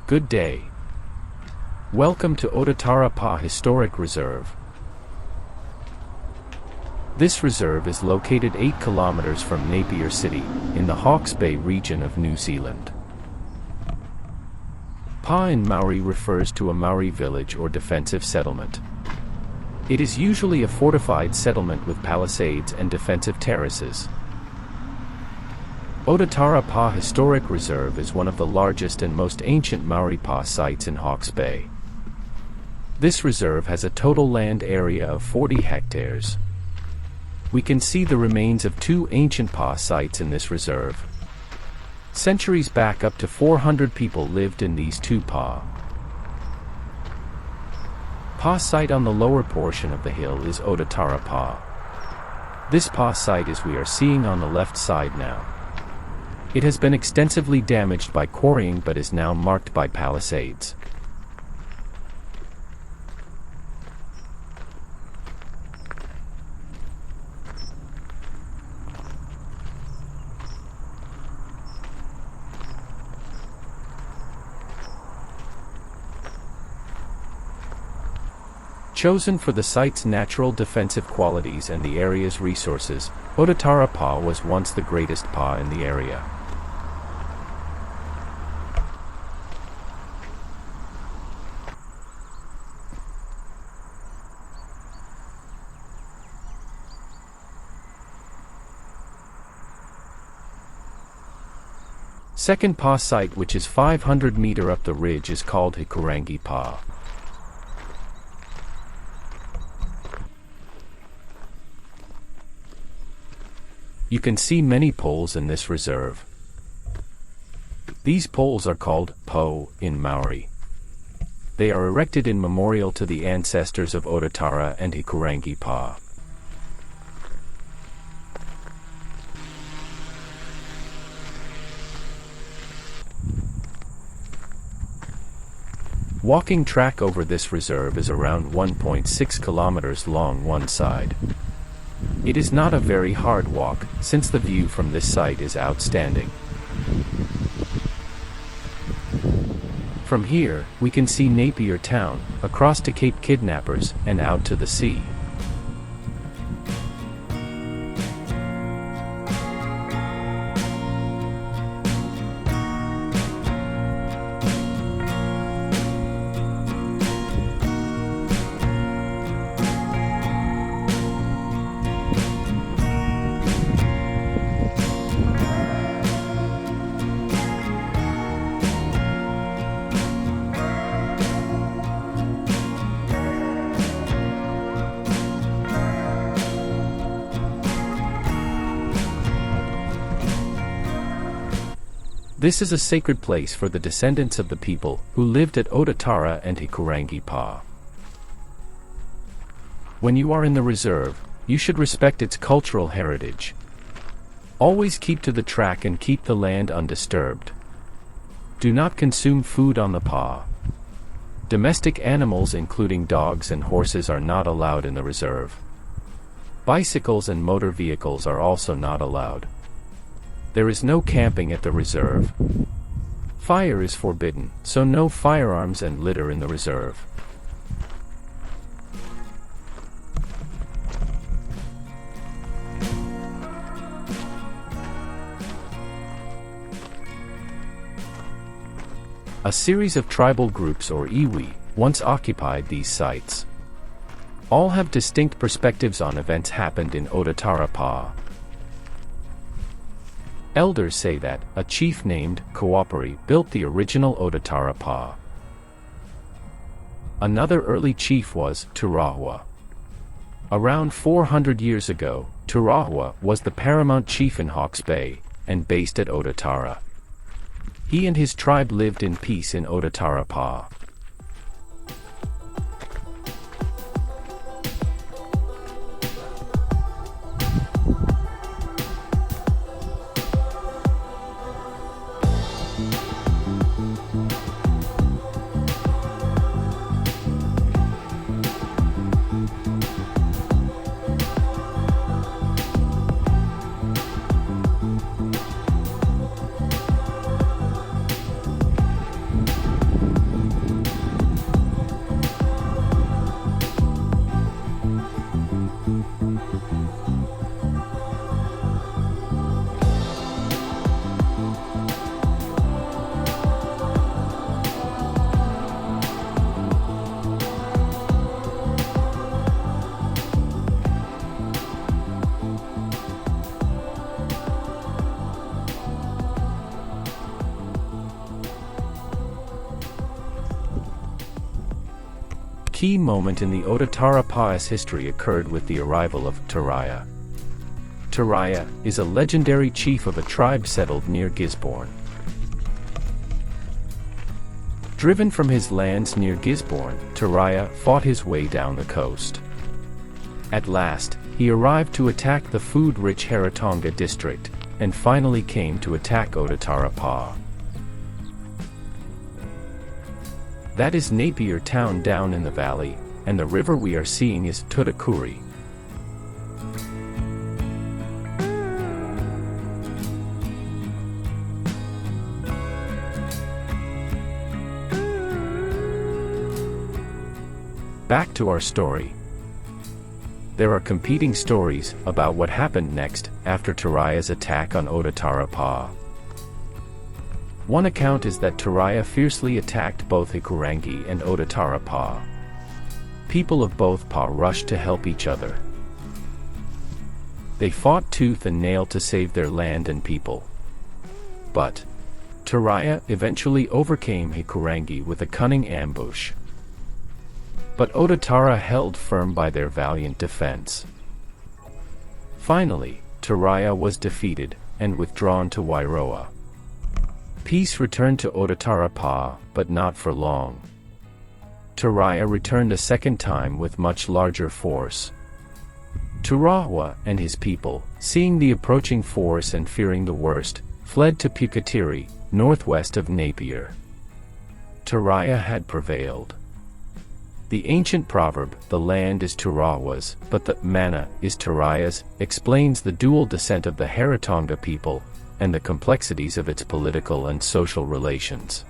Good day. Welcome to Ōtātara Pā Historic Reserve. This reserve is located 8 kilometers from Napier City, in the Hawke's Bay region of New Zealand. Pā in Maori refers to a Maori village or defensive settlement. It is usually a fortified settlement with palisades and defensive terraces. Ōtātara Pā Historic Reserve is one of the largest and most ancient Maori Pā sites in Hawke's Bay. This reserve has a total land area of 40 hectares. We can see the remains of 2 ancient Pā sites in this reserve. Centuries back, up to 400 people lived in these 2 Pā. Pā site on the lower portion of the hill is Ōtātara Pā. This Pā site is we are seeing on the left side now. It has been extensively damaged by quarrying but is now marked by palisades. Chosen for the site's natural defensive qualities and the area's resources, Ōtātara Pā was once the greatest Pā in the area. Second Pā site, which is 500 meter up the ridge, is called Ōtātara Pā. You can see many poles in this reserve. These poles are called po in Maori. They are erected in memorial to the ancestors of Otatara and Ōtātara Pā. Walking track over this reserve is around 1.6 kilometers long one side. It is not a very hard walk, since the view from this site is outstanding. From here, we can see Napier town, across to Cape Kidnappers, and out to the sea. This is a sacred place for the descendants of the people who lived at Otatara and Ōtātara Pā. When you are in the reserve, you should respect its cultural heritage. Always keep to the track and keep the land undisturbed. Do not consume food on the Pā. Domestic animals including dogs and horses are not allowed in the reserve. Bicycles and motor vehicles are also not allowed. There is no camping at the reserve. Fire is forbidden, so no firearms and litter in the reserve. A series of tribal groups or iwi once occupied these sites. All have distinct perspectives on events happened in Ōtātara Pā. Elders say that a chief named Kooperi built the original Ōtātara Pā. Another early chief was Tūrahua. Around 400 years ago, Tūrahua was the paramount chief in Hawke's Bay, and based at Otatara. He and his tribe lived in peace in Ōtātara Pā. key moment in the Ōtātara Pā's history occurred with the arrival of Taraia. Taraia is a legendary chief of a tribe settled near Gisborne. Driven from his lands near Gisborne, Taraia fought his way down the coast. At last, he arrived to attack the food-rich Haratonga district, and finally came to attack Ōtātara Pā. That is Napier town down in the valley, and the river we are seeing is Tutakuri. Back to our story. There are competing stories about what happened next after Taraia's attack on Ōtātara Pā. One account is that Taraia fiercely attacked both Hikurangi and Ōtātara Pā. People of both Pā rushed to help each other. They fought tooth and nail to save their land and people. But Taraia eventually overcame Hikurangi with a cunning ambush. But Otatara held firm by their valiant defense. Finally, Taraia was defeated, and withdrawn to Wairoa. Peace returned to Ōtātara Pā, but not for long. Taraia returned a second time with much larger force. Turawa and his people, seeing the approaching force and fearing the worst, fled to Puketiri, northwest of Napier. Taraia had prevailed. The ancient proverb, "The land is Turawa's, but the mana is Taraia's," explains the dual descent of the Haratonga people, and the complexities of its political and social relations.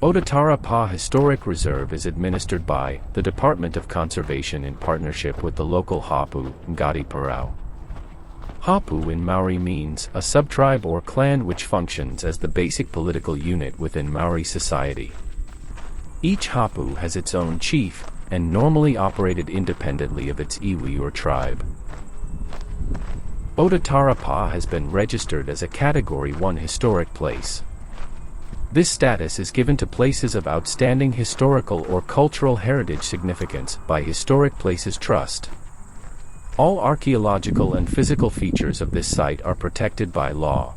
Ōtātara Pā Historic Reserve is administered by the Department of Conservation in partnership with the local Hapu, Ngati Parau. Hapu in Maori means a subtribe or clan which functions as the basic political unit within Maori society. Each Hapu has its own chief, and normally operated independently of its iwi or tribe. Ōtātara Pā has been registered as a Category 1 historic place. This status is given to places of outstanding historical or cultural heritage significance by Historic Places Trust. All archaeological and physical features of this site are protected by law.